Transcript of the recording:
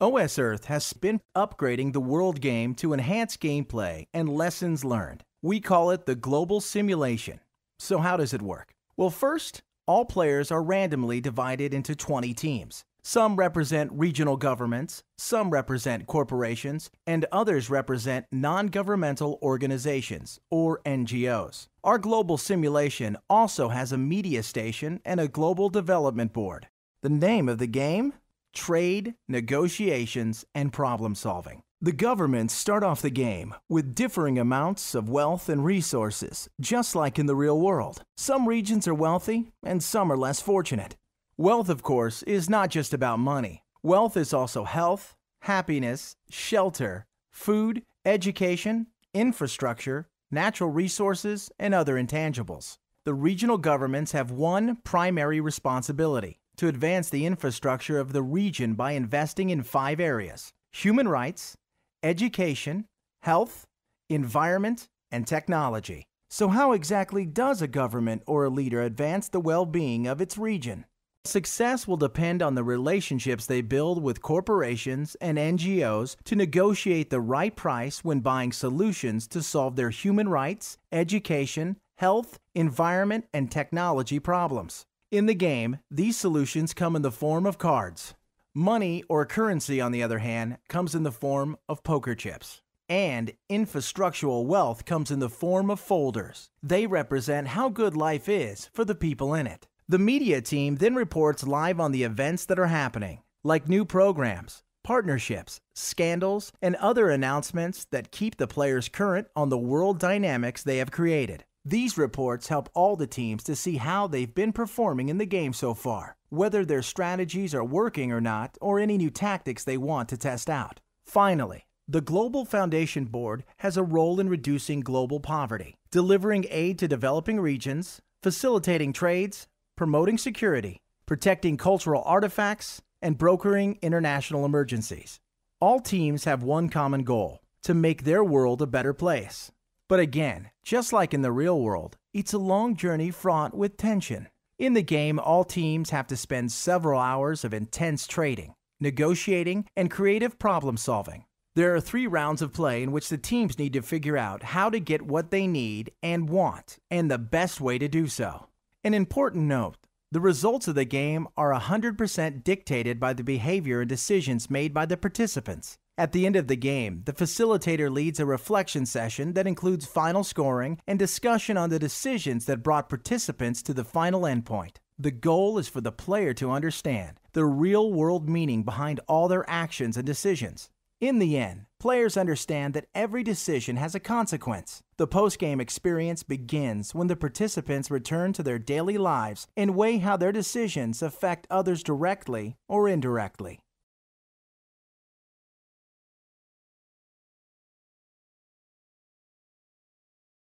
OS Earth has been upgrading the world game to enhance gameplay and lessons learned. We call it the Global Simulation. So how does it work? Well, first, all players are randomly divided into 20 teams. Some represent regional governments, some represent corporations, and others represent non-governmental organizations, or NGOs. Our global simulation also has a media station and a global development board. The name of the game? Trade, negotiations, and problem solving. The governments start off the game with differing amounts of wealth and resources, just like in the real world. Some regions are wealthy and some are less fortunate. Wealth, of course, is not just about money. Wealth is also health, happiness, shelter, food, education, infrastructure, natural resources, and other intangibles. The regional governments have one primary responsibility: to advance the infrastructure of the region by investing in 5 areas: human rights, education, health, environment, and technology. So how exactly does a government or a leader advance the well-being of its region? Success will depend on the relationships they build with corporations and NGOs to negotiate the right price when buying solutions to solve their human rights, education, health, environment, and technology problems. In the game, these solutions come in the form of cards. Money or currency, on the other hand, comes in the form of poker chips. And infrastructural wealth comes in the form of folders. They represent how good life is for the people in it. The media team then reports live on the events that are happening, like new programs, partnerships, scandals, and other announcements that keep the players current on the world dynamics they have created. These reports help all the teams to see how they've been performing in the game so far, whether their strategies are working or not, or any new tactics they want to test out. Finally, the Global Foundation Board has a role in reducing global poverty, delivering aid to developing regions, facilitating trades, promoting security, protecting cultural artifacts, and brokering international emergencies. All teams have one common goal: to make their world a better place. But again, just like in the real world, it's a long journey fraught with tension. In the game, all teams have to spend several hours of intense trading, negotiating, and creative problem solving. There are 3 rounds of play in which the teams need to figure out how to get what they need and want, and the best way to do so. An important note: the results of the game are 100% dictated by the behavior and decisions made by the participants. At the end of the game, the facilitator leads a reflection session that includes final scoring and discussion on the decisions that brought participants to the final endpoint. The goal is for the player to understand the real-world meaning behind all their actions and decisions. In the end, players understand that every decision has a consequence. The post-game experience begins when the participants return to their daily lives and weigh how their decisions affect others directly or indirectly.